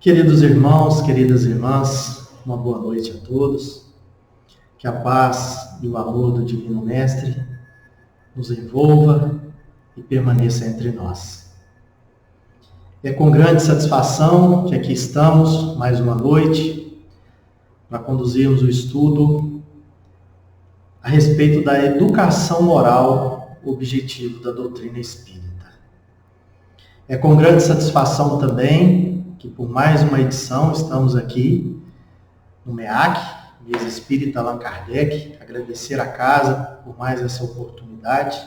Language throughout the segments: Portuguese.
Queridos irmãos, queridas irmãs, uma boa noite a todos. Que a paz e o amor do Divino Mestre nos envolva e permaneça entre nós. É com grande satisfação que aqui estamos, mais uma noite, para conduzirmos o estudo a respeito da educação moral, objetivo da doutrina espírita. É com grande satisfação também que por mais uma edição estamos aqui no MEAC, Mesa Espírita Allan Kardec, agradecer a casa por mais essa oportunidade.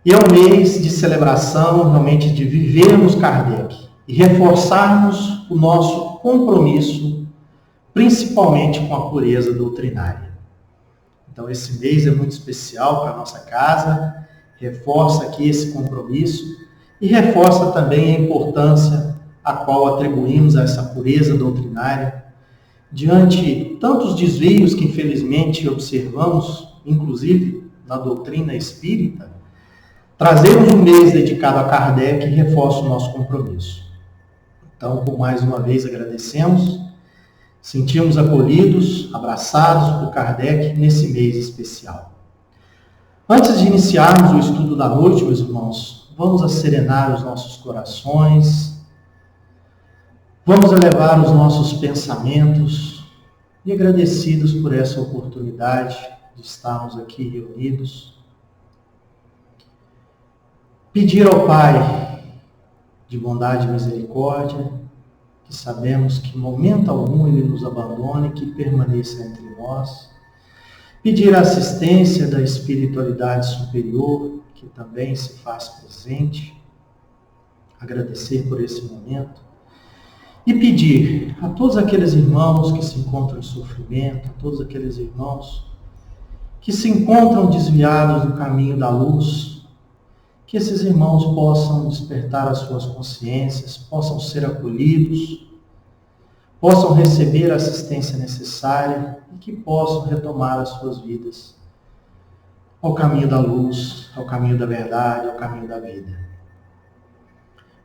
E é um mês de celebração, realmente, de vivermos Kardec e reforçarmos o nosso compromisso, principalmente com a pureza doutrinária. Então, esse mês é muito especial para a nossa casa, reforça aqui esse compromisso e reforça também a importância a qual atribuímos a essa pureza doutrinária diante tantos desvios que infelizmente observamos, inclusive na doutrina espírita. Trazemos um mês dedicado a Kardec e reforça o nosso compromisso. Então, por mais uma vez agradecemos, sentimos acolhidos, abraçados por Kardec nesse mês especial. Antes de iniciarmos o estudo da noite, meus irmãos, vamos acerenar os nossos corações, vamos elevar os nossos pensamentos e agradecidos por essa oportunidade de estarmos aqui reunidos. Pedir ao Pai de bondade e misericórdia, que sabemos que em momento algum Ele nos abandone, que permaneça entre nós. Pedir a assistência da espiritualidade superior, que também se faz presente. Agradecer por esse momento. E pedir a todos aqueles irmãos que se encontram em sofrimento, a todos aqueles irmãos que se encontram desviados do caminho da luz, que esses irmãos possam despertar as suas consciências, possam ser acolhidos, possam receber a assistência necessária e que possam retomar as suas vidas ao caminho da luz, ao caminho da verdade, ao caminho da vida.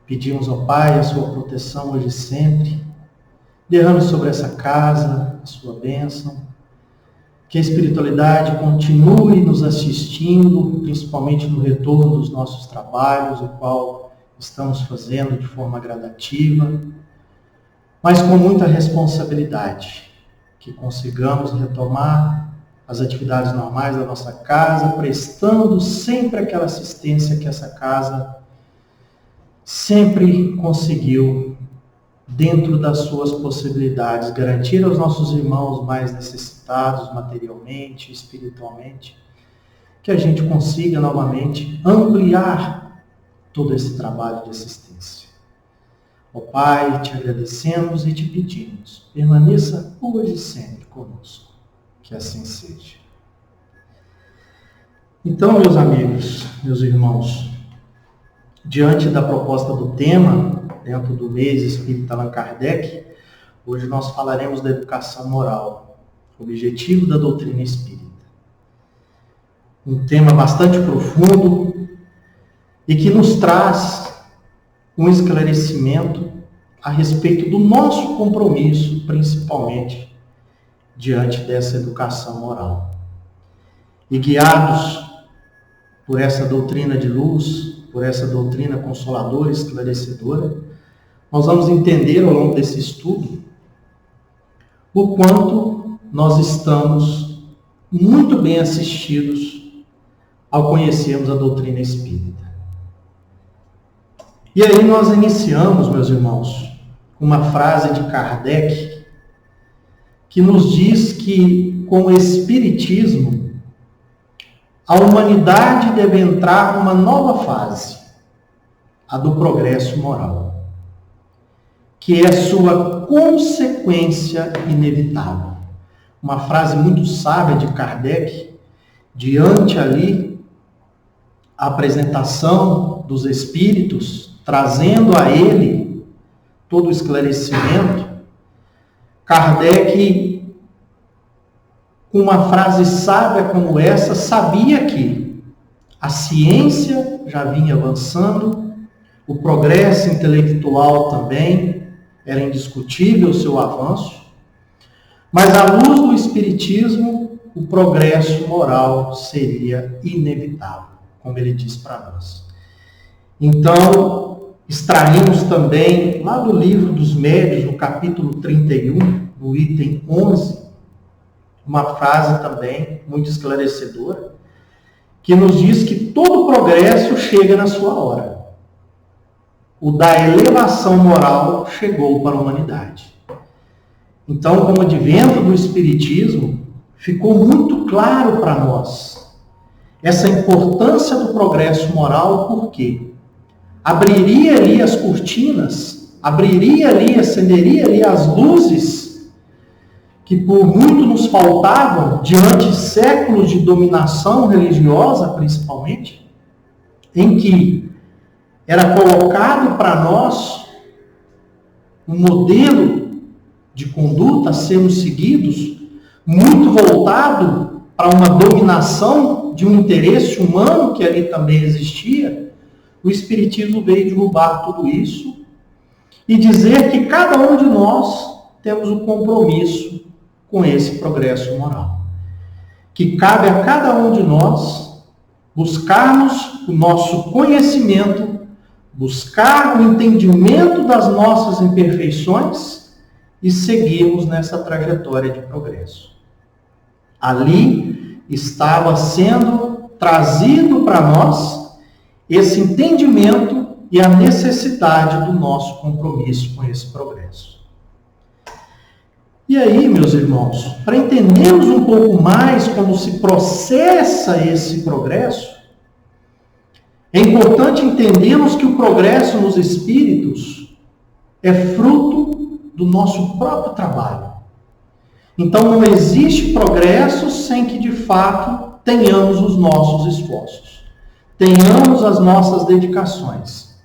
Pedimos ao Pai a sua proteção hoje e sempre. Derrame sobre essa casa a sua bênção. Que a espiritualidade continue nos assistindo, principalmente no retorno dos nossos trabalhos, o qual estamos fazendo de forma gradativa, mas com muita responsabilidade. Que consigamos retomar as atividades normais da nossa casa, prestando sempre aquela assistência que essa casa sempre conseguiu, dentro das suas possibilidades, garantir aos nossos irmãos mais necessitados materialmente, espiritualmente, que a gente consiga novamente ampliar todo esse trabalho de assistência. Ó Pai, te agradecemos e te pedimos, permaneça hoje e sempre conosco, que assim seja. Então, meus amigos, meus irmãos, diante da proposta do tema, dentro do mês Espírita Allan Kardec, hoje nós falaremos da educação moral, objetivo da doutrina espírita. Um tema bastante profundo e que nos traz um esclarecimento a respeito do nosso compromisso, principalmente diante dessa educação moral. E guiados por essa doutrina de luz, por essa doutrina consoladora, esclarecedora, nós vamos entender ao longo desse estudo o quanto nós estamos muito bem assistidos ao conhecermos a doutrina espírita. E aí nós iniciamos, meus irmãos, com uma frase de Kardec que nos diz que com o Espiritismo a humanidade deve entrar numa nova fase, a do progresso moral, que é sua consequência inevitável. Uma frase muito sábia de Kardec, diante ali a apresentação dos espíritos, trazendo a ele todo o esclarecimento. Kardec, com uma frase sábia como essa, sabia que a ciência já vinha avançando, o progresso intelectual também, era indiscutível o seu avanço, mas à luz do Espiritismo, o progresso moral seria inevitável, como ele diz para nós. Então, extraímos também, lá do Livro dos Médiuns, no capítulo 31, no item 11, uma frase também muito esclarecedora, que nos diz que todo progresso chega na sua hora. O da elevação moral chegou para a humanidade. Então, com o advento do Espiritismo, ficou muito claro para nós essa importância do progresso moral, porque abriria ali as cortinas, abriria ali, acenderia ali as luzes que por muito nos faltavam diante de séculos de dominação religiosa, principalmente, em que era colocado para nós um modelo de conduta a sermos seguidos, muito voltado para uma dominação de um interesse humano que ali também existia. O Espiritismo veio derrubar tudo isso e dizer que cada um de nós temos um compromisso com esse progresso moral. Que cabe a cada um de nós buscarmos o nosso conhecimento, buscar o entendimento das nossas imperfeições e seguirmos nessa trajetória de progresso. Ali estava sendo trazido para nós esse entendimento e a necessidade do nosso compromisso com esse progresso. E aí, meus irmãos, para entendermos um pouco mais como se processa esse progresso, é importante entendermos que o progresso nos espíritos é fruto do nosso próprio trabalho. Então não existe progresso sem que de fato tenhamos os nossos esforços, tenhamos as nossas dedicações.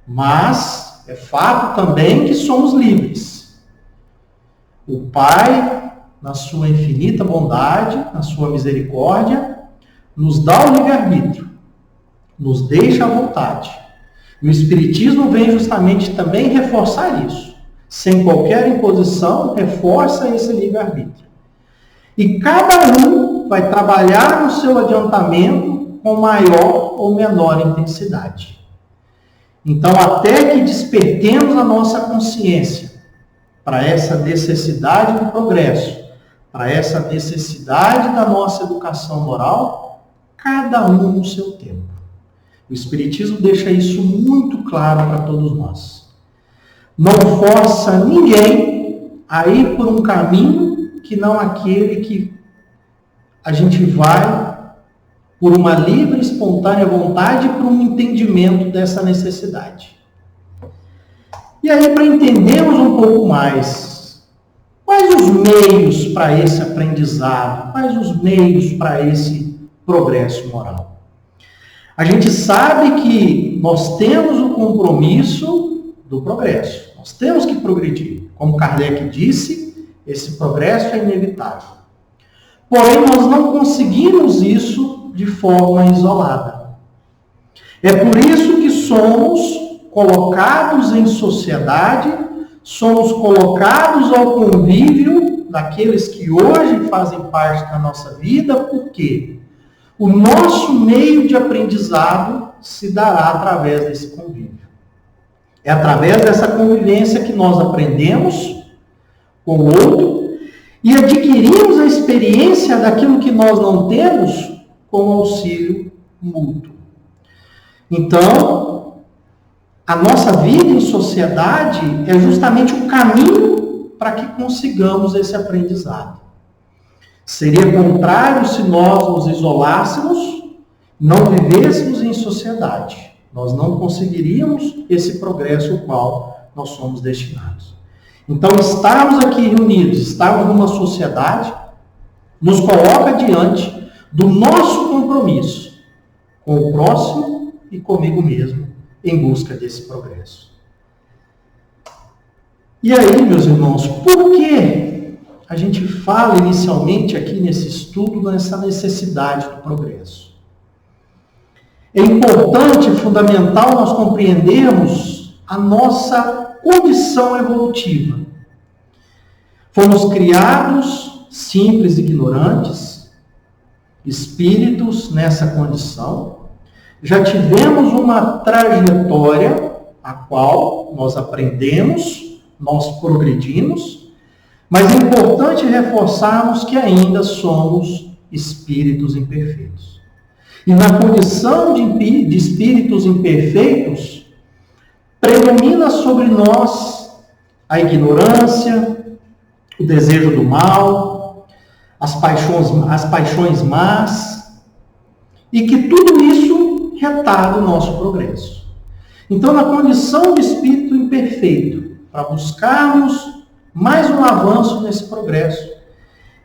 Mas é fato também que somos livres. O Pai, na sua infinita bondade, na sua misericórdia, nos dá o livre-arbítrio, nos deixa à vontade. E o Espiritismo vem justamente também reforçar isso. Sem qualquer imposição, reforça esse livre-arbítrio. E cada um vai trabalhar no seu adiantamento com maior ou menor intensidade. Então, até que despertemos a nossa consciência para essa necessidade do progresso, para essa necessidade da nossa educação moral, cada um no seu tempo. O Espiritismo deixa isso muito claro para todos nós. Não força ninguém a ir por um caminho que não aquele que a gente vai por uma livre e espontânea vontade e por um entendimento dessa necessidade. E aí, para entendermos um pouco mais, quais os meios para esse aprendizado, quais os meios para esse progresso moral? A gente sabe que nós temos o compromisso do progresso. Nós temos que progredir. Como Kardec disse, esse progresso é inevitável. Porém, nós não conseguimos isso de forma isolada. É por isso que somos colocados em sociedade, somos colocados ao convívio daqueles que hoje fazem parte da nossa vida, porque o nosso meio de aprendizado se dará através desse convívio. É através dessa convivência que nós aprendemos com o outro e adquirimos a experiência daquilo que nós não temos com o auxílio mútuo. Então, a nossa vida em sociedade é justamente o caminho para que consigamos esse aprendizado. Seria contrário se nós nos isolássemos, não vivêssemos em sociedade. Nós não conseguiríamos esse progresso ao qual nós somos destinados. Então, estarmos aqui reunidos, estarmos numa sociedade, nos coloca diante do nosso compromisso com o próximo e comigo mesmo, em busca desse progresso. E aí, meus irmãos, por que a gente fala inicialmente aqui nesse estudo nessa necessidade do progresso? É importante, fundamental, nós compreendermos a nossa condição evolutiva. Fomos criados simples e ignorantes, espíritos nessa condição. Já tivemos uma trajetória a qual nós aprendemos, nós progredimos, mas é importante reforçarmos que ainda somos espíritos imperfeitos. E na condição de espíritos imperfeitos, predomina sobre nós a ignorância, o desejo do mal, as paixões más, e que tudo isso retarda o nosso progresso. Então, na condição de espírito imperfeito, para buscarmos mais um avanço nesse progresso,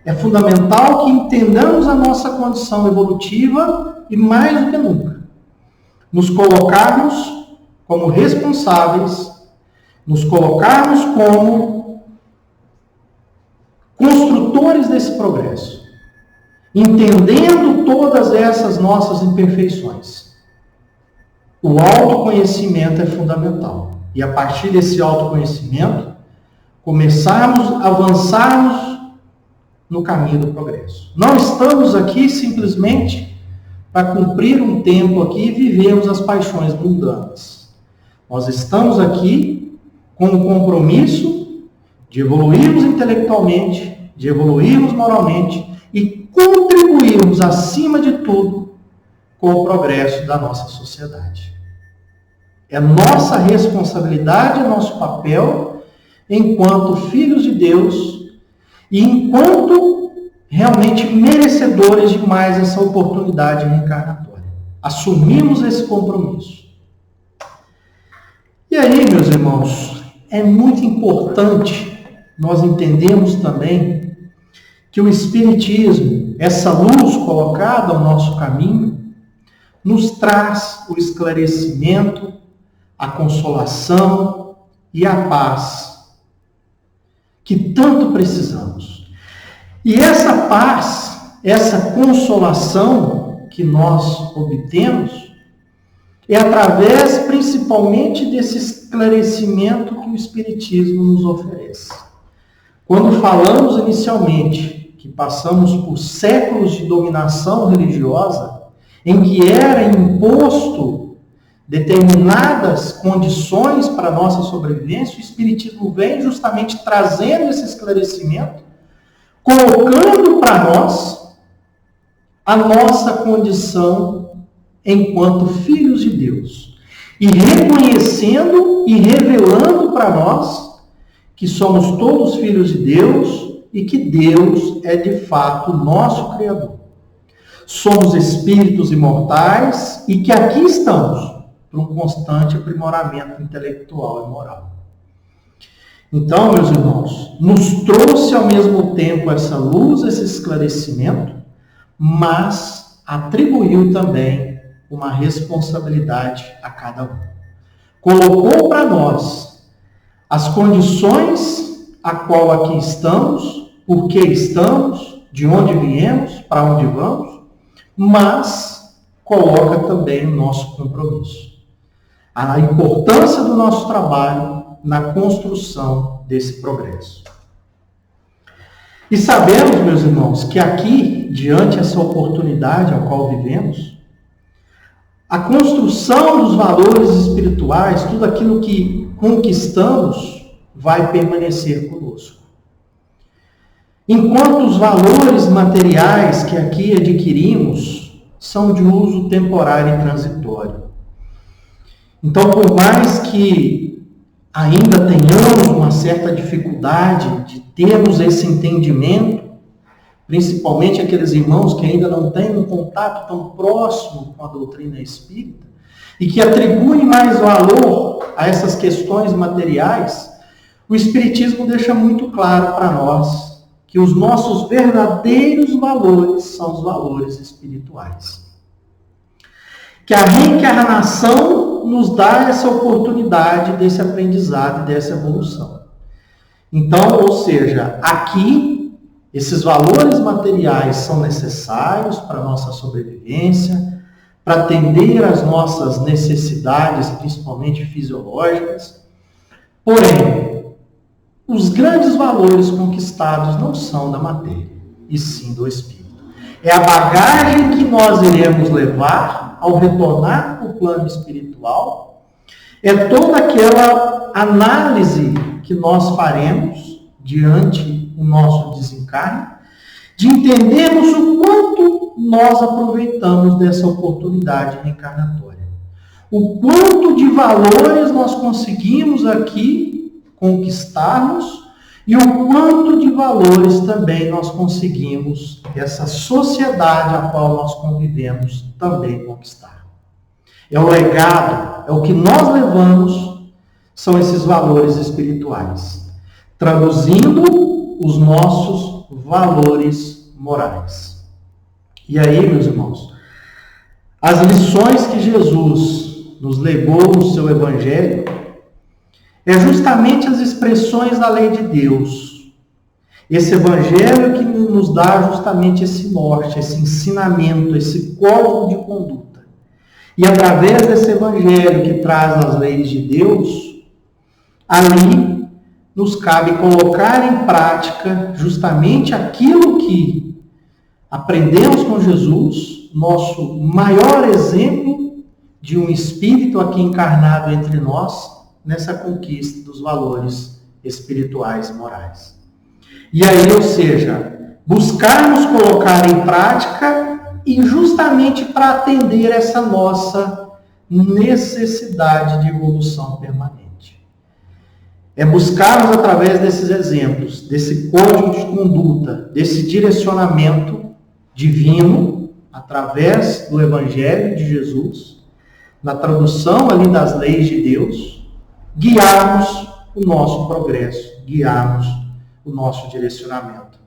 é fundamental que entendamos a nossa condição evolutiva e, mais do que nunca, nos colocarmos como responsáveis, nos colocarmos como construtores desse progresso, entendendo todas essas nossas imperfeições. O autoconhecimento é fundamental. E a partir desse autoconhecimento, começarmos, avançarmos no caminho do progresso. Não estamos aqui simplesmente para cumprir um tempo aqui e vivermos as paixões mundanas. Nós estamos aqui com o compromisso de evoluirmos intelectualmente, de evoluirmos moralmente e contribuirmos, acima de tudo, com o progresso da nossa sociedade. É nossa responsabilidade, é nosso papel, enquanto filhos de Deus e enquanto realmente merecedores de mais essa oportunidade reencarnatória. Assumimos esse compromisso. E aí, meus irmãos, é muito importante nós entendermos também que o Espiritismo, essa luz colocada ao nosso caminho, nos traz o esclarecimento, a consolação e a paz que tanto precisamos. E essa paz, essa consolação que nós obtemos, é através principalmente desse esclarecimento que o Espiritismo nos oferece. Quando falamos inicialmente que passamos por séculos de dominação religiosa, em que era imposto determinadas condições para a nossa sobrevivência, o Espiritismo vem justamente trazendo esse esclarecimento, colocando para nós a nossa condição enquanto filhos de Deus, e reconhecendo e revelando para nós que somos todos filhos de Deus e que Deus é de fato o nosso Criador. Somos espíritos imortais e que aqui estamos para um constante aprimoramento intelectual e moral. Então, meus irmãos, nos trouxe ao mesmo tempo essa luz, esse esclarecimento, mas atribuiu também uma responsabilidade a cada um. Colocou para nós as condições a qual aqui estamos, por que estamos, de onde viemos, para onde vamos, mas coloca também o nosso compromisso. A importância do nosso trabalho na construção desse progresso. E sabemos, meus irmãos, que aqui, diante dessa oportunidade a qual vivemos, a construção dos valores espirituais, tudo aquilo que conquistamos, vai permanecer conosco. Enquanto os valores materiais que aqui adquirimos são de uso temporário e transitório. Então, por mais que ainda tenhamos uma certa dificuldade de termos esse entendimento, principalmente aqueles irmãos que ainda não têm um contato tão próximo com a doutrina espírita, e que atribuem mais valor a essas questões materiais, o Espiritismo deixa muito claro para nós que os nossos verdadeiros valores são os valores espirituais. Que a reencarnação nos dá essa oportunidade desse aprendizado e dessa evolução. Então, ou seja, aqui, esses valores materiais são necessários para a nossa sobrevivência, para atender às nossas necessidades, principalmente fisiológicas, Porém, os grandes valores conquistados não são da matéria, e sim do Espírito. É a bagagem que nós iremos levar ao retornar para o plano espiritual. É toda aquela análise que nós faremos diante do nosso desencarne, de entendermos o quanto nós aproveitamos dessa oportunidade reencarnatória. O quanto de valores nós conseguimos aqui conquistarmos e o quanto de valores também nós conseguimos, essa sociedade a qual nós convivemos, também conquistar. É o legado, é o que nós levamos, são esses valores espirituais, traduzindo os nossos valores morais. E aí, meus irmãos, as lições que Jesus nos legou no seu Evangelho é justamente as expressões da lei de Deus. Esse Evangelho que nos dá justamente esse norte, esse ensinamento, esse código de conduta. E através desse Evangelho que traz as leis de Deus, ali nos cabe colocar em prática justamente aquilo que aprendemos com Jesus, nosso maior exemplo de um espírito aqui encarnado entre nós, nessa conquista dos valores espirituais e morais. E aí, ou seja, buscarmos colocar em prática e justamente para atender essa nossa necessidade de evolução permanente. É buscarmos através desses exemplos, desse código de conduta, desse direcionamento divino, através do Evangelho de Jesus, na tradução ali das leis de Deus, guiarmos o nosso progresso, guiarmos o nosso direcionamento.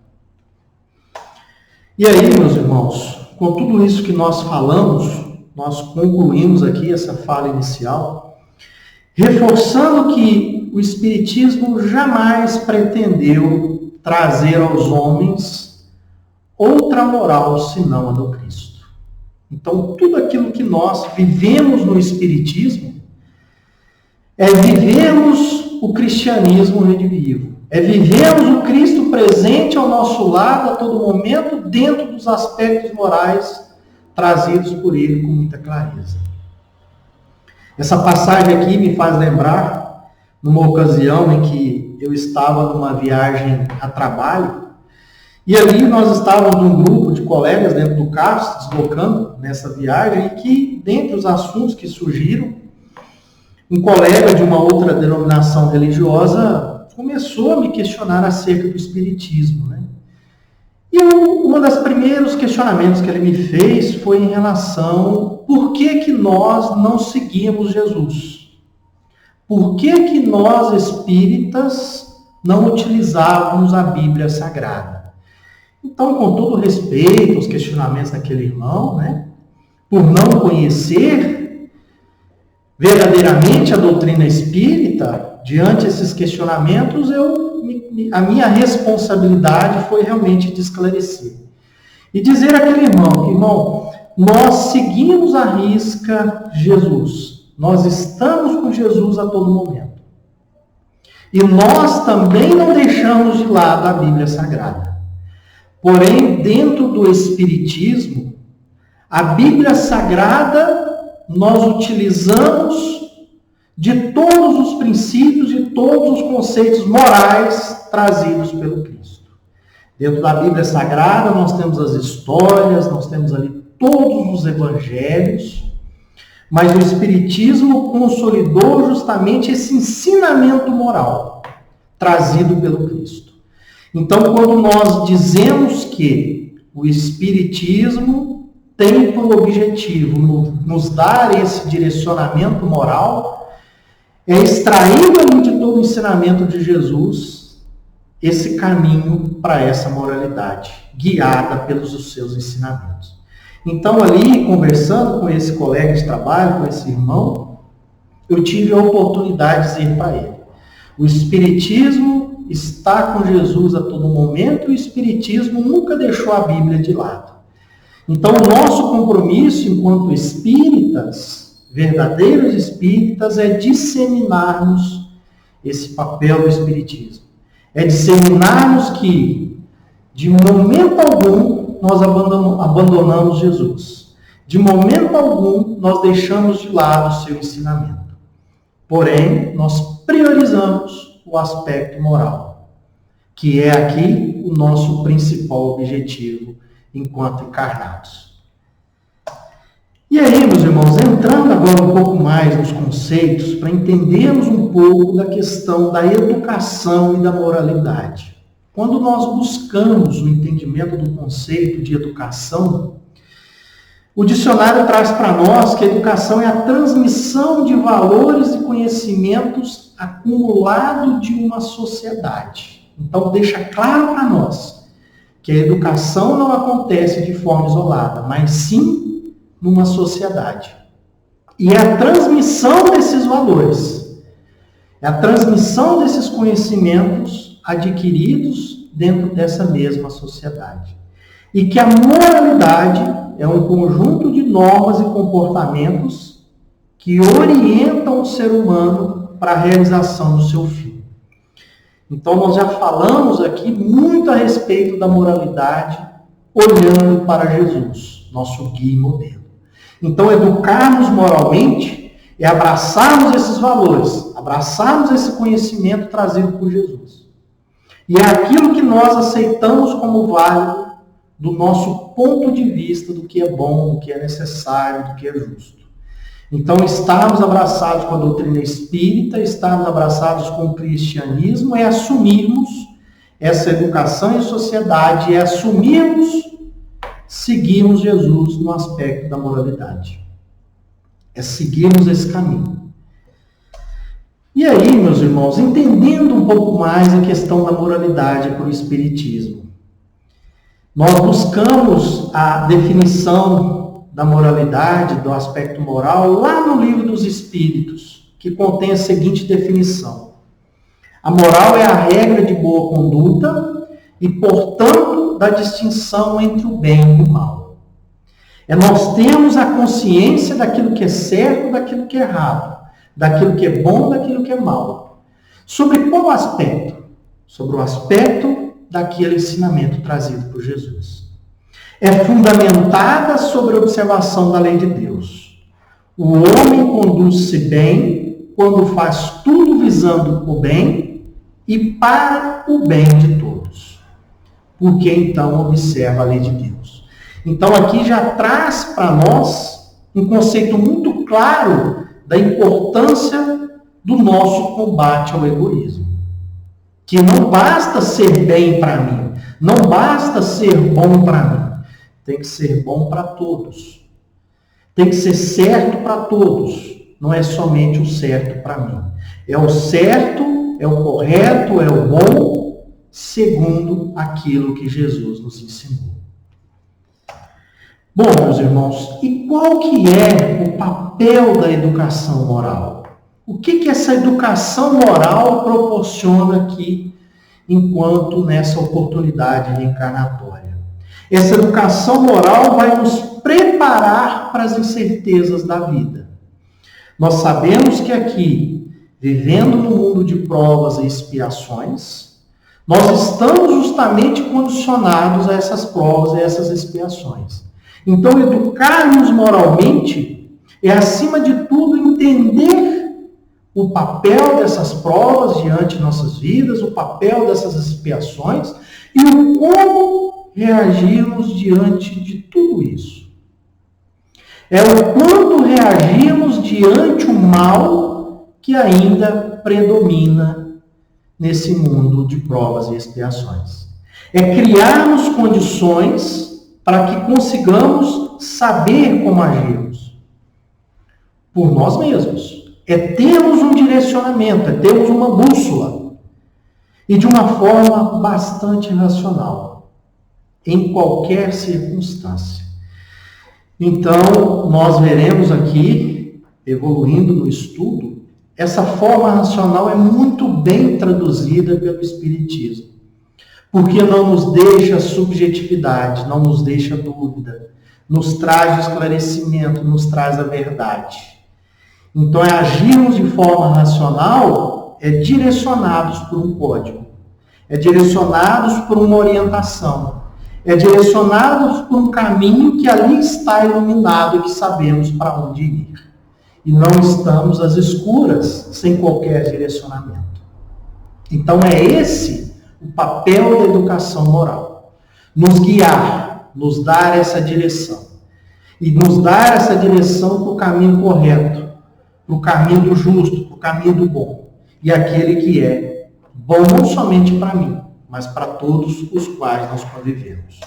E aí, meus irmãos, com tudo isso que nós falamos, nós concluímos aqui essa fala inicial, reforçando que o Espiritismo jamais pretendeu trazer aos homens outra moral senão a do Cristo. Então, tudo aquilo que nós vivemos no Espiritismo é vivermos o cristianismo redivivo. É vivermos o Cristo presente ao nosso lado a todo momento, dentro dos aspectos morais trazidos por ele com muita clareza. Essa passagem aqui me faz lembrar, numa ocasião em que eu estava numa viagem a trabalho, e ali nós estávamos num grupo de colegas dentro do carro, se deslocando nessa viagem, e que, dentre os assuntos que surgiram, um colega de uma outra denominação religiosa começou a me questionar acerca do Espiritismo, né? E um dos primeiros questionamentos que ele me fez foi em relação por que nós não seguimos Jesus? Por que nós espíritas não utilizávamos a Bíblia Sagrada? Então, com todo respeito aos questionamentos daquele irmão, né? Por não conhecer verdadeiramente a doutrina espírita, diante desses questionamentos, a minha responsabilidade foi realmente de esclarecer. E dizer àquele irmão, irmão, nós seguimos à risca Jesus. Nós estamos com Jesus a todo momento. E nós também não deixamos de lado a Bíblia Sagrada. Porém, dentro do Espiritismo, a Bíblia Sagrada nós utilizamos de todos os princípios e todos os conceitos morais trazidos pelo Cristo. Dentro da Bíblia Sagrada nós temos as histórias, nós temos ali todos os evangelhos, mas o Espiritismo consolidou justamente esse ensinamento moral trazido pelo Cristo. Então, quando nós dizemos que o Espiritismo tem por objetivo nos dar esse direcionamento moral, é extraindo ali de todo o ensinamento de Jesus esse caminho para essa moralidade, guiada pelos seus ensinamentos. Então, ali, conversando com esse colega de trabalho, com esse irmão, eu tive a oportunidade de dizer para ele: o Espiritismo está com Jesus a todo momento e o Espiritismo nunca deixou a Bíblia de lado. Então, o nosso compromisso enquanto espíritas, verdadeiros espíritas, é disseminarmos esse papel do Espiritismo. É disseminarmos que, de momento algum, nós abandonamos Jesus. De momento algum, nós deixamos de lado o seu ensinamento. Porém, nós priorizamos o aspecto moral, que é aqui o nosso principal objetivo enquanto encarnados. E aí, meus irmãos, entrando agora um pouco mais nos conceitos, para entendermos um pouco da questão da educação e da moralidade. Quando nós buscamos o entendimento do conceito de educação, o dicionário traz para nós que a educação é a transmissão de valores e conhecimentos acumulados de uma sociedade. Então, deixa claro para nós que a educação não acontece de forma isolada, mas sim numa sociedade. E é a transmissão desses valores, é a transmissão desses conhecimentos adquiridos dentro dessa mesma sociedade. E que a moralidade é um conjunto de normas e comportamentos que orientam o ser humano para a realização do seu fim. Então, nós já falamos aqui muito a respeito da moralidade, olhando para Jesus, nosso guia e modelo. Então, educarmos moralmente é abraçarmos esses valores, abraçarmos esse conhecimento trazido por Jesus. E é aquilo que nós aceitamos como válido do nosso ponto de vista do que é bom, do que é necessário, do que é justo. Então, estarmos abraçados com a doutrina espírita, estarmos abraçados com o cristianismo, é assumirmos essa educação em sociedade, é assumirmos, seguirmos Jesus no aspecto da moralidade. É seguirmos esse caminho. E aí, meus irmãos, entendendo um pouco mais a questão da moralidade para o Espiritismo, nós buscamos a definição da moralidade, do aspecto moral, lá no Livro dos Espíritos, que contém a seguinte definição: a moral é a regra de boa conduta e, portanto, da distinção entre o bem e o mal. É nós termos a consciência daquilo que é certo, daquilo que é errado, daquilo que é bom, daquilo que é mal. Sobre qual aspecto? Sobre o aspecto daquele ensinamento trazido por Jesus. É fundamentada sobre a observação da lei de Deus. O homem conduz-se bem quando faz tudo visando o bem e para o bem de todos, porque então observa a lei de Deus. Então aqui já traz para nós um conceito muito claro da importância do nosso combate ao egoísmo. Que não basta ser bem para mim, não basta ser bom para mim, tem que ser bom para todos. Tem que ser certo para todos, não é somente o certo para mim. É o certo, é o correto, é o bom, segundo aquilo que Jesus nos ensinou. Bom, meus irmãos, e qual que é o papel da educação moral? O que essa educação moral proporciona aqui, enquanto nessa oportunidade reencarnatória? Essa educação moral vai nos preparar para as incertezas da vida. Nós sabemos que aqui, vivendo no mundo de provas e expiações, nós estamos justamente condicionados a essas provas e a essas expiações. Então, educar-nos moralmente é, acima de tudo, entender o papel dessas provas diante de nossas vidas, o papel dessas expiações e o como reagimos diante de tudo isso. É o quanto reagimos diante o mal que ainda predomina nesse mundo de provas e expiações. É criarmos condições para que consigamos saber como agirmos por nós mesmos. É termos um direcionamento, é termos uma bússola. E de uma forma bastante racional, em qualquer circunstância. Então, nós veremos aqui, evoluindo no estudo, essa forma racional é muito bem traduzida pelo Espiritismo. Porque não nos deixa subjetividade, não nos deixa dúvida, nos traz esclarecimento, nos traz a verdade. Então, é agirmos de forma racional é direcionados por um código, é direcionados por uma orientação, é direcionados por um caminho que ali está iluminado e que sabemos para onde ir. E não estamos às escuras, sem qualquer direcionamento. Então é esse o papel da educação moral. Nos guiar, nos dar essa direção. E nos dar essa direção para o caminho correto, para o caminho do justo, para o caminho do bom. E aquele que é bom não somente para mim, mas para todos os quais nós convivemos.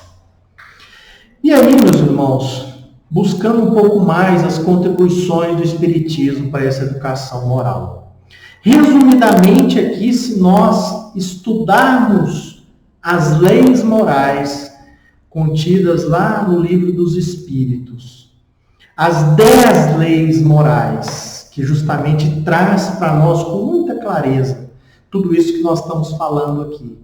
E aí, meus irmãos, buscando um pouco mais as contribuições do Espiritismo para essa educação moral. Resumidamente aqui, se nós estudarmos as leis morais contidas lá no Livro dos Espíritos, as 10 leis morais, que justamente traz para nós com muita clareza tudo isso que nós estamos falando aqui.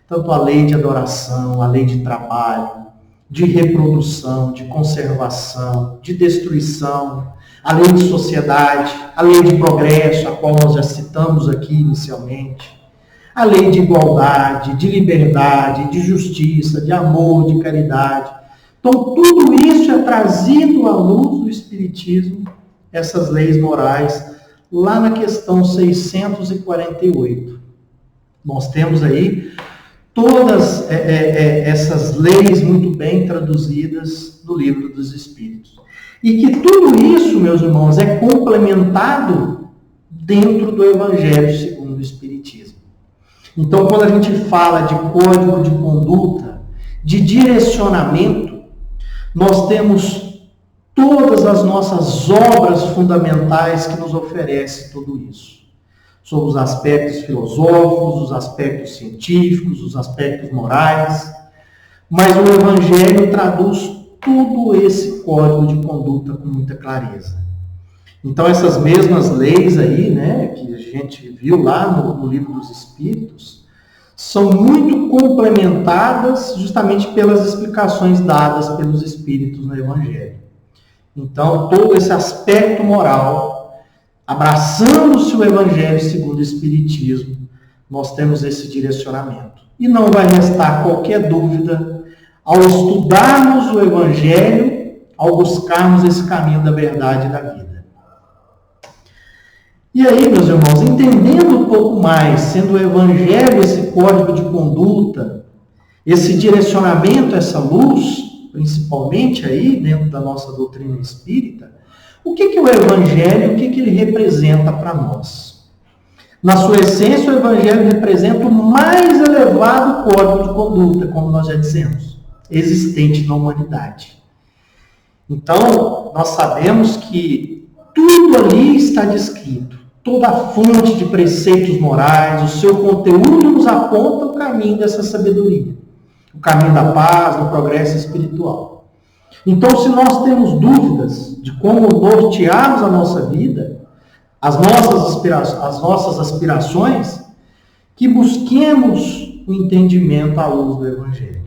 Tanto a lei de adoração, a lei de trabalho, de reprodução, de conservação, de destruição, a lei de sociedade, a lei de progresso, a qual nós já citamos aqui inicialmente, a lei de igualdade, de liberdade, de justiça, de amor, de caridade. Então, tudo isso é trazido à luz do Espiritismo, essas leis morais, lá na questão 648. Nós temos aí todas essas leis muito bem traduzidas no Livro dos Espíritos. E que tudo isso, meus irmãos, é complementado dentro do Evangelho segundo o Espiritismo. Então, quando a gente fala de código de conduta, de direcionamento, nós temos todas as nossas obras fundamentais que nos oferece tudo isso. Sobre os aspectos filosóficos, os aspectos científicos, os aspectos morais. Mas o Evangelho traduz todo esse código de conduta com muita clareza. Então, essas mesmas leis aí, né, que a gente viu lá no Livro dos Espíritos, são muito complementadas justamente pelas explicações dadas pelos Espíritos no Evangelho. Então, todo esse aspecto moral, abraçando-se o Evangelho segundo o Espiritismo, nós temos esse direcionamento. E não vai restar qualquer dúvida ao estudarmos o Evangelho, ao buscarmos esse caminho da verdade e da vida. E aí, meus irmãos, entendendo um pouco mais, sendo o Evangelho esse código de conduta, esse direcionamento, essa luz, principalmente aí dentro da nossa doutrina espírita, o que é o Evangelho, o que ele representa para nós? Na sua essência, o Evangelho representa o mais elevado código de conduta, como nós já dissemos, existente na humanidade. Então, nós sabemos que tudo ali está descrito, toda a fonte de preceitos morais, o seu conteúdo nos aponta o caminho dessa sabedoria, o caminho da paz, do progresso espiritual. Então, se nós temos dúvidas de como nortearmos a nossa vida, as nossas aspirações, que busquemos o entendimento à luz do Evangelho.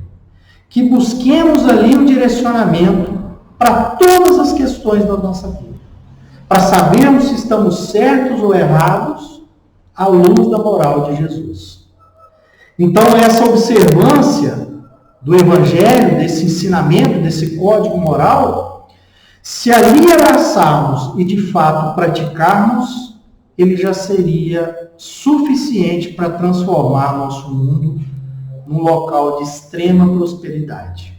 Que busquemos ali um direcionamento para todas as questões da nossa vida. Para sabermos se estamos certos ou errados à luz da moral de Jesus. Então, essa observância do Evangelho, desse ensinamento, desse código moral, se ali abraçarmos e de fato praticarmos, ele já seria suficiente para transformar nosso mundo num local de extrema prosperidade.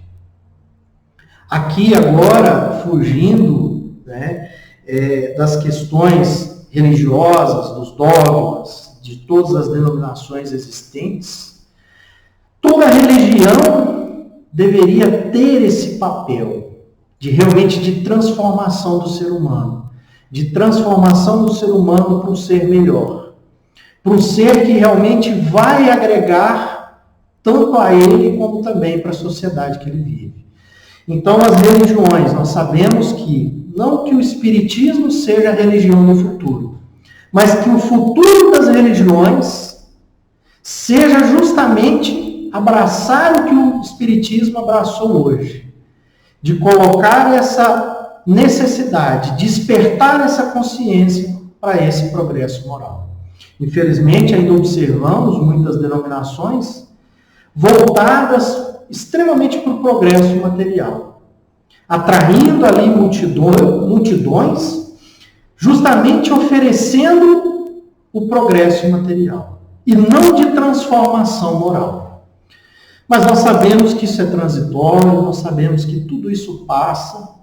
Aqui agora, fugindo, né, das questões religiosas, dos dogmas, de todas as denominações existentes, toda religião deveria ter esse papel de realmente de transformação do ser humano, de transformação do ser humano para um ser melhor, para um ser que realmente vai agregar tanto a ele como também para a sociedade que ele vive. Então, as religiões, nós sabemos que, não que o Espiritismo seja a religião no futuro, mas que o futuro das religiões seja justamente abraçar o que o Espiritismo abraçou hoje, de colocar essa necessidade, despertar essa consciência para esse progresso moral. Infelizmente, ainda observamos muitas denominações voltadas extremamente para o progresso material, atraindo ali multidões, justamente oferecendo o progresso material, e não de transformação moral. Mas nós sabemos que isso é transitório, nós sabemos que tudo isso passa,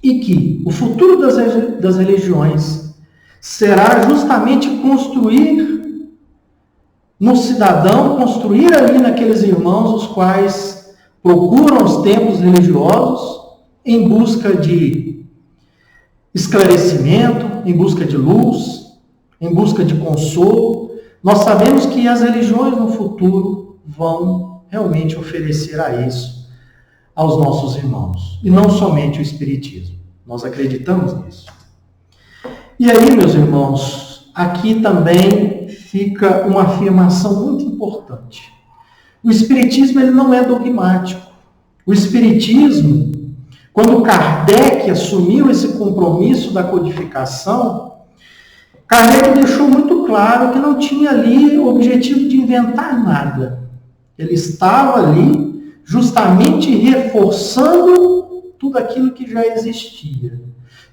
e que o futuro das religiões será justamente construir no cidadão, construir ali naqueles irmãos os quais procuram os templos religiosos em busca de esclarecimento, em busca de luz, em busca de consolo. Nós sabemos que as religiões no futuro vão realmente oferecer a isso aos nossos irmãos, e não somente o Espiritismo. Nós acreditamos nisso. E aí, meus irmãos, aqui também fica uma afirmação muito importante. O Espiritismo ele não é dogmático. O Espiritismo, quando Kardec assumiu esse compromisso da codificação, Kardec deixou muito claro que não tinha ali o objetivo de inventar nada. Ele estava ali justamente reforçando tudo aquilo que já existia.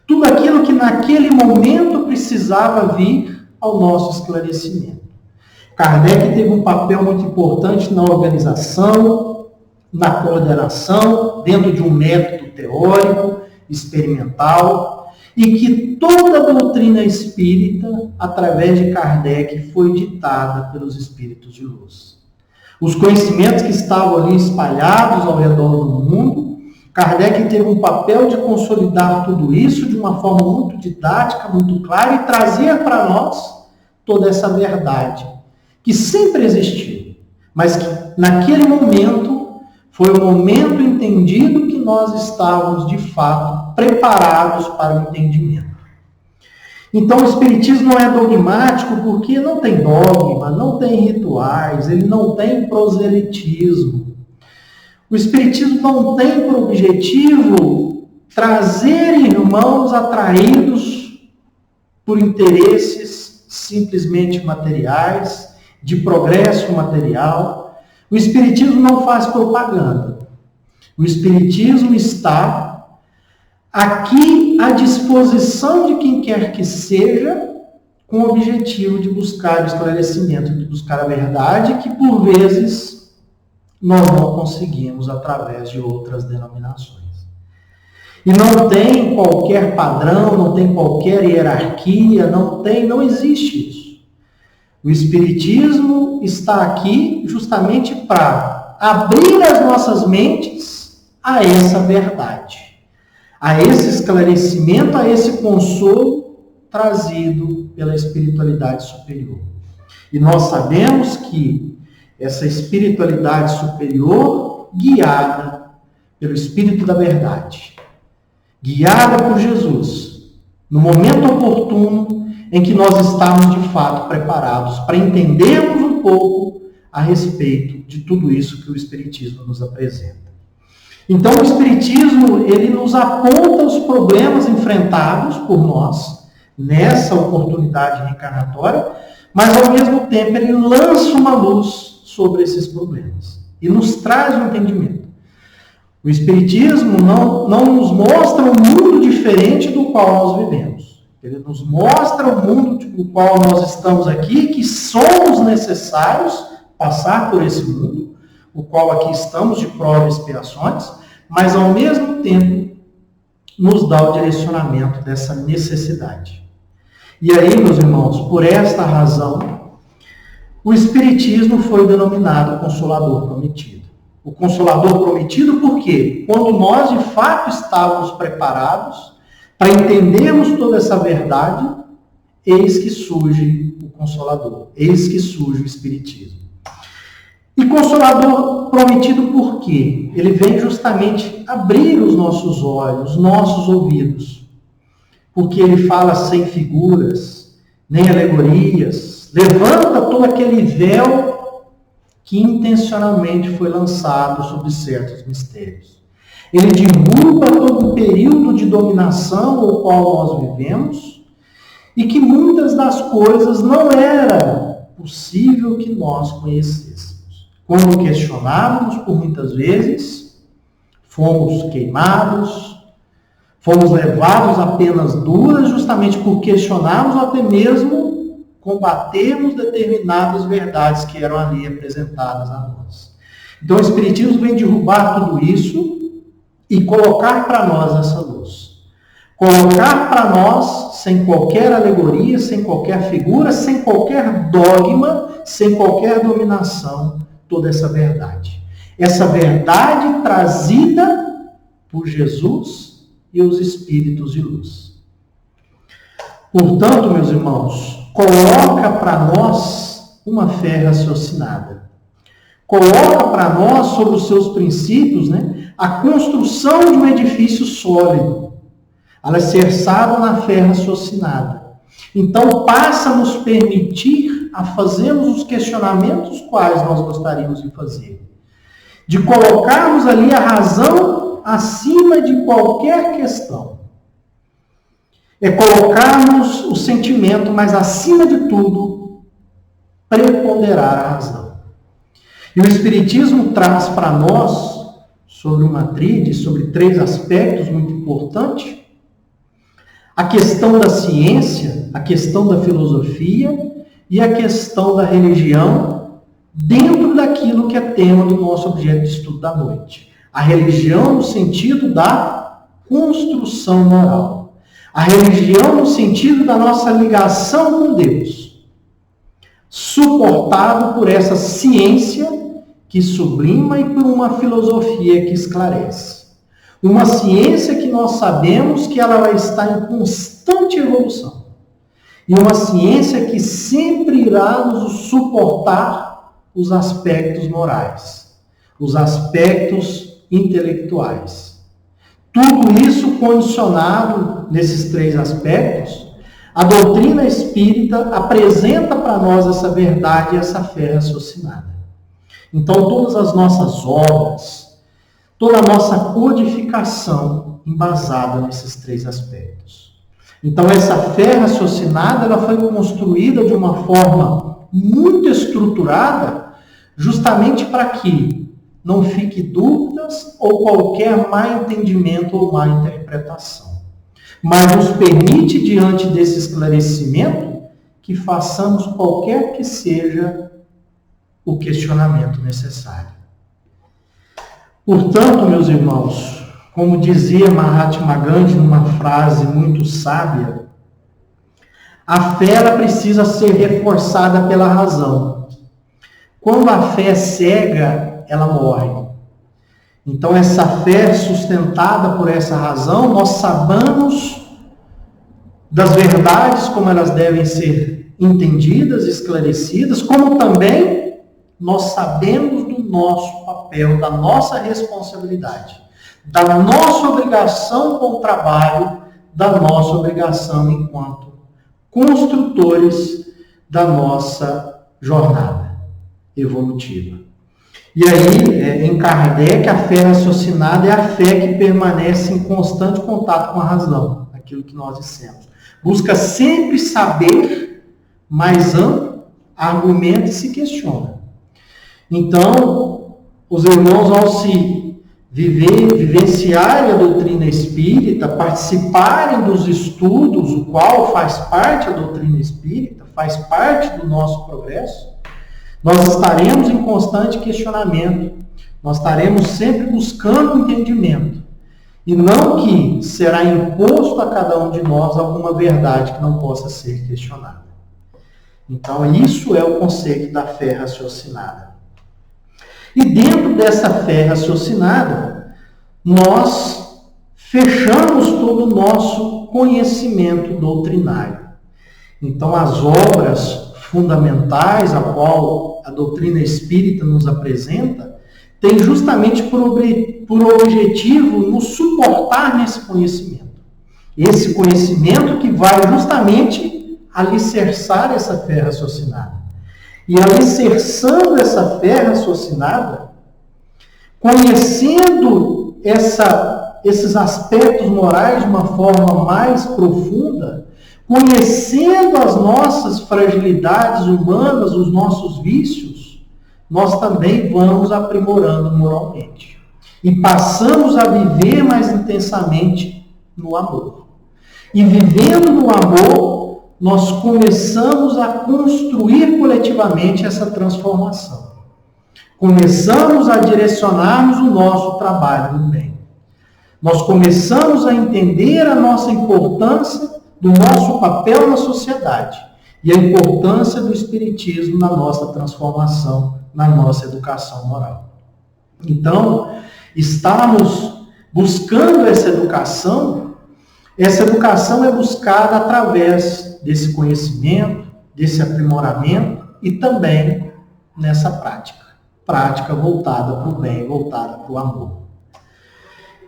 Tudo aquilo que naquele momento precisava vir ao nosso esclarecimento. Kardec teve um papel muito importante na organização, na coordenação, dentro de um método teórico, experimental, e que toda a doutrina espírita, através de Kardec, foi ditada pelos espíritos de luz. Os conhecimentos que estavam ali espalhados ao redor do mundo, Kardec teve um papel de consolidar tudo isso de uma forma muito didática, muito clara, e trazer para nós toda essa verdade, que sempre existiu, mas que naquele momento foi o momento entendido que nós estávamos, de fato, preparados para o entendimento. Então, o Espiritismo não é dogmático porque não tem dogma, não tem rituais, ele não tem proselitismo. O Espiritismo não tem por objetivo trazer irmãos atraídos por interesses simplesmente materiais, de progresso material. O Espiritismo não faz propaganda. O Espiritismo está aqui à disposição de quem quer que seja, com o objetivo de buscar o esclarecimento, de buscar a verdade, que por vezes nós não conseguimos através de outras denominações. E não tem qualquer padrão, não tem qualquer hierarquia, não existe isso. O Espiritismo está aqui justamente para abrir as nossas mentes a essa verdade, a esse esclarecimento, a esse consolo trazido pela espiritualidade superior. E nós sabemos que essa espiritualidade superior, guiada pelo Espírito da Verdade, guiada por Jesus, no momento oportuno em que nós estamos de fato preparados para entendermos um pouco a respeito de tudo isso que o Espiritismo nos apresenta. Então, o Espiritismo, ele nos aponta os problemas enfrentados por nós nessa oportunidade reencarnatória, mas ao mesmo tempo ele lança uma luz sobre esses problemas e nos traz um entendimento. O Espiritismo não nos mostra um mundo diferente do qual nós vivemos. Ele nos mostra o mundo no qual nós estamos aqui, que somos necessários passar por esse mundo, o qual aqui estamos de prova e expiações, mas ao mesmo tempo nos dá o direcionamento dessa necessidade. E aí, meus irmãos, por esta razão, o Espiritismo foi denominado Consolador Prometido. O Consolador Prometido por quê? Quando nós de fato estávamos preparados para entendermos toda essa verdade, eis que surge o Consolador, eis que surge o Espiritismo. E Consolador Prometido por quê? Ele vem justamente abrir os nossos olhos, os nossos ouvidos, porque ele fala sem figuras, nem alegorias, levanta todo aquele véu que intencionalmente foi lançado sobre certos mistérios. Ele divulga todo o período de dominação ao qual nós vivemos e que muitas das coisas não era possível que nós conhecêssemos. Quando questionávamos, por muitas vezes, fomos queimados, fomos levados a penas duras justamente por questionarmos ou até mesmo combatermos determinadas verdades que eram ali apresentadas a nós. Então o Espiritismo vem derrubar tudo isso e colocar para nós essa luz. Colocar para nós, sem qualquer alegoria, sem qualquer figura, sem qualquer dogma, sem qualquer dominação, toda essa verdade. Essa verdade trazida por Jesus e os Espíritos de luz. Portanto, meus irmãos, coloca para nós uma fé raciocinada. Coloca para nós, sobre os seus princípios, a construção de um edifício sólido, alicerçado na fé raciocinada. Então, passa a nos permitir a fazermos os questionamentos quais nós gostaríamos de fazer. De colocarmos ali a razão acima de qualquer questão. É colocarmos o sentimento, mas acima de tudo, preponderar a razão. E o Espiritismo traz para nós, sobre uma tríade, sobre 3 aspectos muito importantes, a questão da ciência, a questão da filosofia e a questão da religião, dentro daquilo que é tema do nosso objeto de estudo da noite. A religião no sentido da construção moral. A religião no sentido da nossa ligação com Deus. Suportado por essa ciência que sublima e por uma filosofia que esclarece. Uma ciência que nós sabemos que ela vai estar em constante evolução. E uma ciência que sempre irá nos suportar os aspectos morais, os aspectos intelectuais. Tudo isso condicionado nesses 3 aspectos, a doutrina espírita apresenta para nós essa verdade e essa fé raciocinada. Então, todas as nossas obras, toda a nossa codificação embasada nesses 3 aspectos. Então, essa fé raciocinada, ela foi construída de uma forma muito estruturada, justamente para que não fique dúvidas ou qualquer má entendimento ou má interpretação. Mas nos permite, diante desse esclarecimento, que façamos qualquer que seja o questionamento necessário. Portanto, meus irmãos, como dizia Mahatma Gandhi numa frase muito sábia, a fé ela precisa ser reforçada pela razão. Quando a fé é cega, ela morre. Então, essa fé sustentada por essa razão, nós sabemos das verdades como elas devem ser entendidas, esclarecidas, como também nós sabemos do nosso papel, da nossa responsabilidade, da nossa obrigação com o trabalho, da nossa obrigação enquanto construtores da nossa jornada evolutiva. E aí, em Kardec, a fé raciocinada é a fé que permanece em constante contato com a razão, aquilo que nós dissemos. Busca sempre saber mais amplo, argumenta e se questiona. Então, os irmãos, ao se vivenciarem a doutrina espírita, participarem dos estudos, o qual faz parte da doutrina espírita, faz parte do nosso progresso, nós estaremos em constante questionamento, nós estaremos sempre buscando entendimento, e não que será imposto a cada um de nós alguma verdade que não possa ser questionada. Então, isso é o conceito da fé raciocinada. E dentro dessa fé raciocinada, nós fechamos todo o nosso conhecimento doutrinário. Então, as obras fundamentais, a qual a doutrina espírita nos apresenta, tem justamente por objetivo nos suportar nesse conhecimento. Esse conhecimento que vai justamente alicerçar essa fé raciocinada. E alicerçando essa fé raciocinada, conhecendo esses aspectos morais de uma forma mais profunda, conhecendo as nossas fragilidades humanas, os nossos vícios, nós também vamos aprimorando moralmente. E passamos a viver mais intensamente no amor. E vivendo no amor, nós começamos a construir coletivamente essa transformação. Começamos a direcionarmos o nosso trabalho no bem. Nós começamos a entender a nossa importância do nosso papel na sociedade e a importância do Espiritismo na nossa transformação, na nossa educação moral. Então, estamos buscando essa educação é buscada através desse conhecimento, desse aprimoramento e também nessa prática voltada para o bem, voltada para o amor.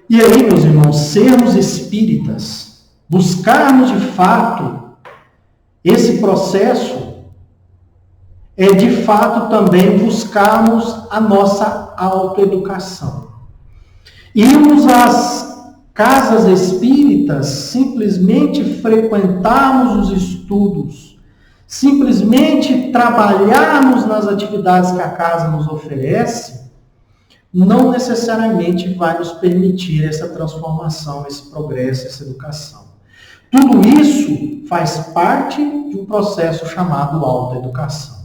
E aí, meus irmãos, sermos espíritas, buscarmos de fato esse processo, é de fato também buscarmos a nossa autoeducação. Irmos às casas espíritas, simplesmente frequentarmos os estudos, simplesmente trabalharmos nas atividades que a casa nos oferece, não necessariamente vai nos permitir essa transformação, esse progresso, essa educação. Tudo isso faz parte de um processo chamado autoeducação.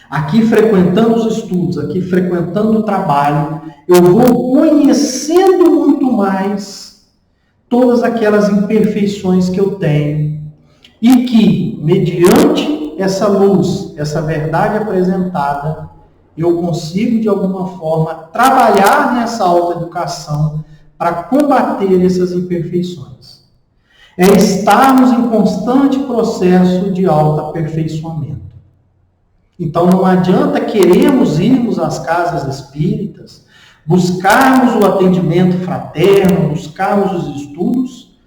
Aqui frequentando os estudos, aqui frequentando o trabalho, eu vou conhecendo muito mais todas aquelas imperfeições que eu tenho e que, mediante essa luz, essa verdade apresentada, eu consigo, de alguma forma, trabalhar nessa autoeducação para combater essas imperfeições. É estarmos em constante processo de autoaperfeiçoamento. Então, não adianta queremos irmos às casas espíritas, buscarmos o atendimento fraterno, buscarmos os estudos,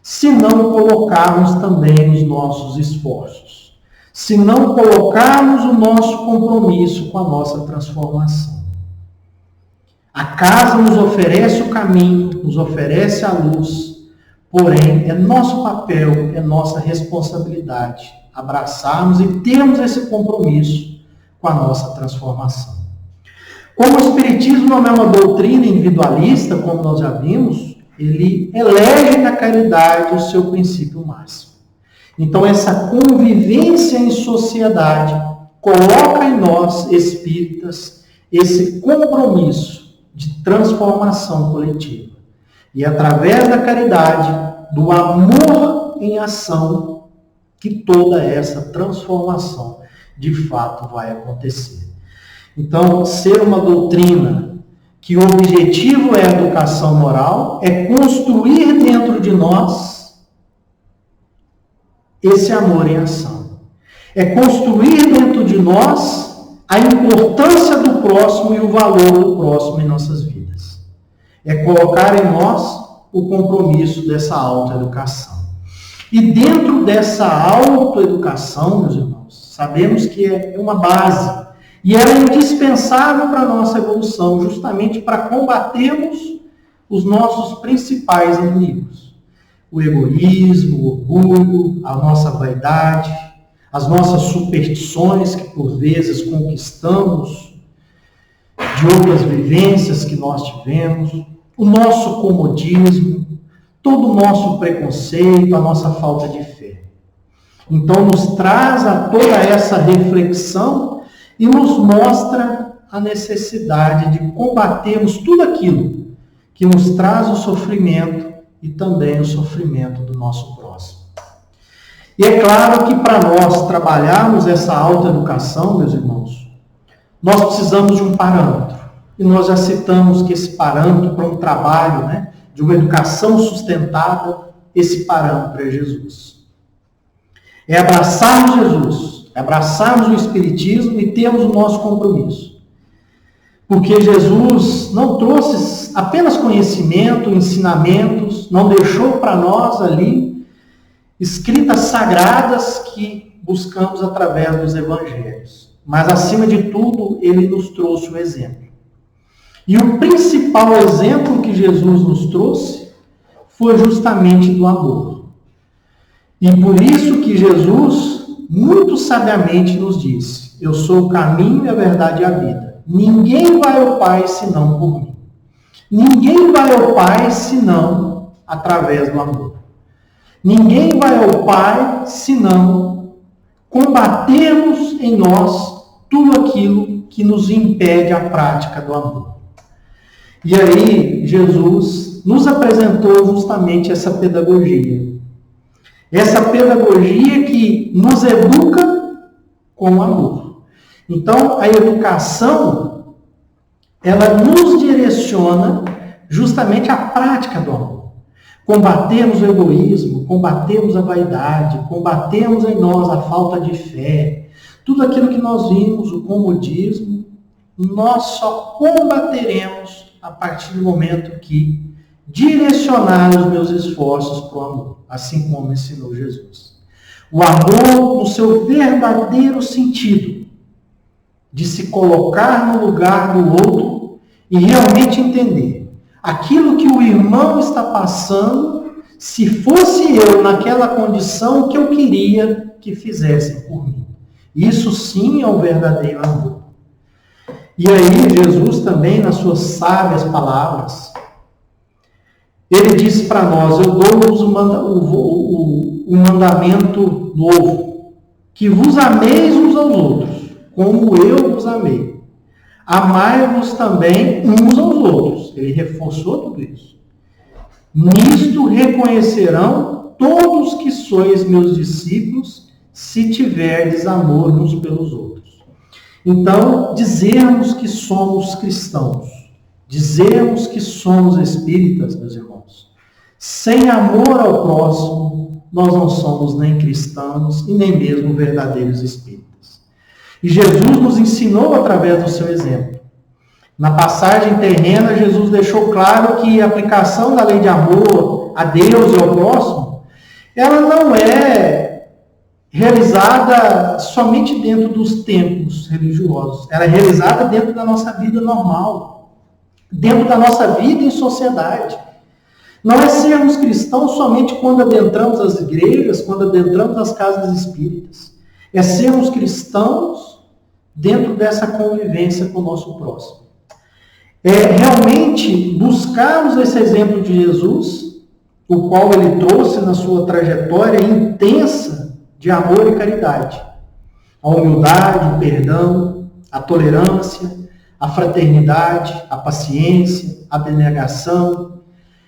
se não colocarmos também os nossos esforços. Se não colocarmos o nosso compromisso com a nossa transformação. A casa nos oferece o caminho, nos oferece a luz, porém é nosso papel, é nossa responsabilidade abraçarmos e termos esse compromisso com a nossa transformação. Como o Espiritismo não é uma doutrina individualista, como nós já vimos, ele elege na caridade o seu princípio máximo. Então, essa convivência em sociedade coloca em nós, espíritas, esse compromisso de transformação coletiva. E através da caridade, do amor em ação, que toda essa transformação de fato vai acontecer. Então, ser uma doutrina que o objetivo é a educação moral, é construir dentro de nós esse amor em ação. É construir dentro de nós a importância do próximo e o valor do próximo em nossas vidas. É colocar em nós o compromisso dessa autoeducação. E dentro dessa autoeducação, meus irmãos, sabemos que é uma base. E ela é indispensável para a nossa evolução, justamente para combatermos os nossos principais inimigos. O egoísmo, o orgulho, a nossa vaidade, as nossas superstições que por vezes conquistamos de outras vivências que nós tivemos, o nosso comodismo, todo o nosso preconceito, a nossa falta de fé. Então nos traz a toda essa reflexão e nos mostra a necessidade de combatermos tudo aquilo que nos traz o sofrimento e também o sofrimento do nosso próximo. E é claro que para nós trabalharmos essa autoeducação, meus irmãos, nós precisamos de um parâmetro. E nós já citamos que esse parâmetro para um trabalho, de uma educação sustentada, esse parâmetro é Jesus. É abraçarmos Jesus, é abraçarmos o Espiritismo e termos o nosso compromisso. Porque Jesus não trouxe apenas conhecimento, ensinamentos, não deixou para nós ali escritas sagradas que buscamos através dos evangelhos. Mas, acima de tudo, ele nos trouxe o exemplo. E o principal exemplo que Jesus nos trouxe foi justamente do amor. E por isso que Jesus, muito sabiamente, nos disse: eu sou o caminho, a verdade e a vida. Ninguém vai ao Pai senão por mim. Ninguém vai ao Pai senão através do amor. Ninguém vai ao Pai senão combatermos em nós tudo aquilo que nos impede a prática do amor. E aí, Jesus nos apresentou justamente essa pedagogia. Essa pedagogia que nos educa com o amor. Então, a educação, ela nos direciona justamente à prática do amor. Combatemos o egoísmo, combatemos a vaidade, combatemos em nós a falta de fé. Tudo aquilo que nós vimos, o comodismo, nós só combateremos a partir do momento que direcionar os meus esforços para o amor, assim como ensinou Jesus. O amor no seu verdadeiro sentido, de se colocar no lugar do outro e realmente entender aquilo que o irmão está passando, se fosse eu naquela condição que eu queria que fizessem por mim. Isso sim é o verdadeiro amor. E aí Jesus também, nas suas sábias palavras, ele disse para nós: eu dou-vos o mandamento novo, que vos ameis uns aos outros, como eu vos amei. Amai-vos também uns aos outros. Ele reforçou tudo isso. Nisto reconhecerão todos que sois meus discípulos, se tiverdes amor uns pelos outros. Então, dizermos que somos cristãos, dizermos que somos espíritas, meus irmãos, sem amor ao próximo, nós não somos nem cristãos e nem mesmo verdadeiros espíritas. E Jesus nos ensinou através do seu exemplo. Na passagem terrena, Jesus deixou claro que a aplicação da lei de amor a Deus e ao próximo, ela não é realizada somente dentro dos templos religiosos. Ela é realizada dentro da nossa vida normal, dentro da nossa vida em sociedade. Não é sermos cristãos somente quando adentramos as igrejas, quando adentramos as casas espíritas. É sermos cristãos dentro dessa convivência com o nosso próximo. É realmente buscarmos esse exemplo de Jesus, o qual ele trouxe na sua trajetória intensa de amor e caridade. A humildade, o perdão, a tolerância, a fraternidade, a paciência, a abnegação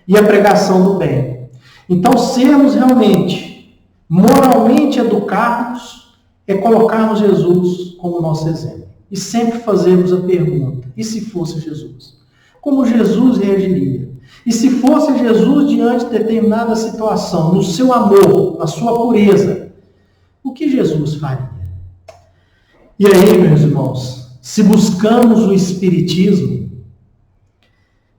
e a pregação do bem. Então, sermos realmente moralmente educados é colocarmos Jesus como nosso exemplo. E sempre fazermos a pergunta: e se fosse Jesus? Como Jesus reagiria? E se fosse Jesus diante de determinada situação, no seu amor, na sua pureza, o que Jesus faria? E aí, meus irmãos, se buscamos o Espiritismo,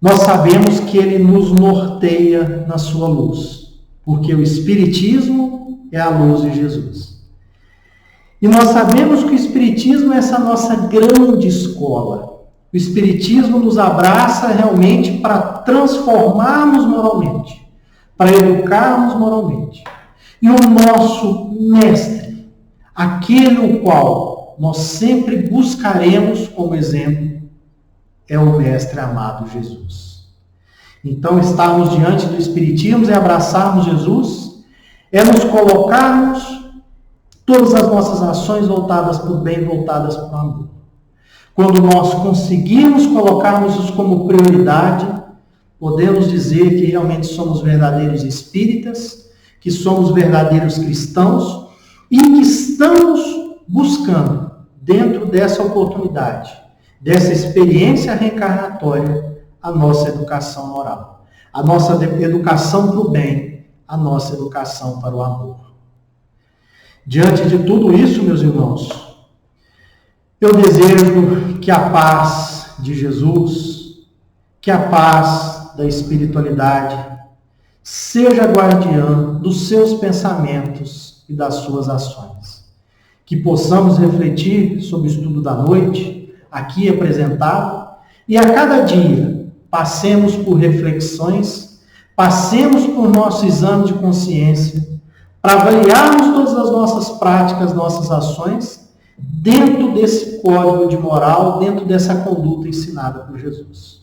nós sabemos que ele nos norteia na sua luz, porque o Espiritismo é a luz de Jesus. E nós sabemos que o Espiritismo é essa nossa grande escola. O Espiritismo nos abraça realmente para transformarmos moralmente, para educarmos moralmente. E o nosso mestre, aquele o qual nós sempre buscaremos como exemplo, é o mestre amado Jesus. Então, estarmos diante do Espiritismo e abraçarmos Jesus é nos colocarmos todas as nossas ações voltadas para o bem, voltadas para o amor. Quando nós conseguimos colocarmos isso como prioridade, podemos dizer que realmente somos verdadeiros espíritas, que somos verdadeiros cristãos e que estamos buscando, dentro dessa oportunidade, dessa experiência reencarnatória, a nossa educação moral, a nossa educação para o bem, a nossa educação para o amor. Diante de tudo isso, meus irmãos, eu desejo que a paz de Jesus, que a paz da espiritualidade, seja guardiã dos seus pensamentos e das suas ações. Que possamos refletir sobre o estudo da noite, aqui apresentado, e a cada dia passemos por reflexões, passemos por nosso exame de consciência, para avaliarmos todas as nossas práticas, nossas ações, dentro desse código de moral, dentro dessa conduta ensinada por Jesus.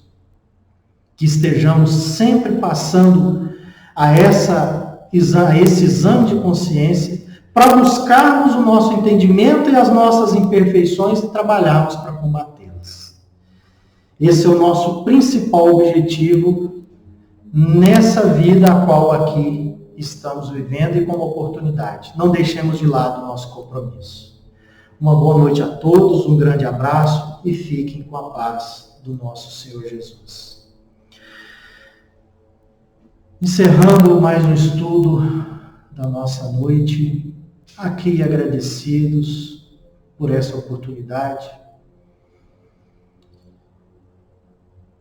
Que estejamos sempre passando a esse exame de consciência para buscarmos o nosso entendimento e as nossas imperfeições e trabalharmos para combatê-las. Esse é o nosso principal objetivo nessa vida a qual aqui estamos vivendo e como oportunidade. Não deixemos de lado o nosso compromisso. Uma boa noite a todos, um grande abraço e fiquem com a paz do nosso Senhor Jesus. Encerrando mais um estudo da nossa noite, aqui agradecidos por essa oportunidade.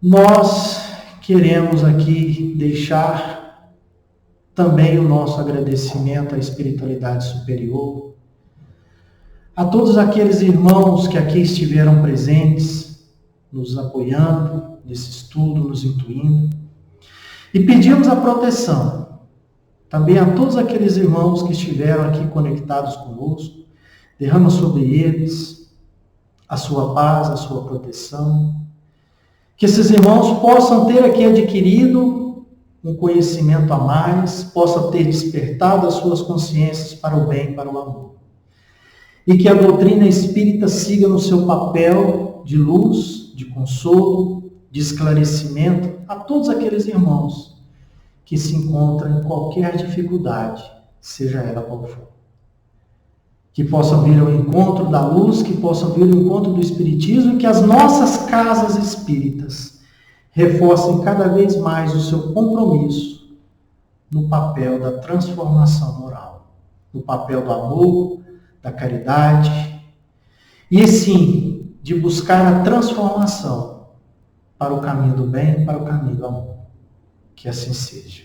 Nós queremos aqui deixar também o nosso agradecimento à espiritualidade superior, a todos aqueles irmãos que aqui estiveram presentes, nos apoiando nesse estudo, nos intuindo, e pedimos a proteção também a todos aqueles irmãos que estiveram aqui conectados conosco, derrama sobre eles a sua paz, a sua proteção, que esses irmãos possam ter aqui adquirido um conhecimento a mais, possam ter despertado as suas consciências para o bem e para o amor. E que a doutrina espírita siga no seu papel de luz, de consolo, de esclarecimento a todos aqueles irmãos que se encontram em qualquer dificuldade, seja ela qual for. Que possam vir ao encontro da luz, que possam vir ao encontro do Espiritismo e que as nossas casas espíritas reforcem cada vez mais o seu compromisso no papel da transformação moral, no papel do amor, da caridade e, sim, de buscar a transformação para o caminho do bem, para o caminho do amor. Que assim seja.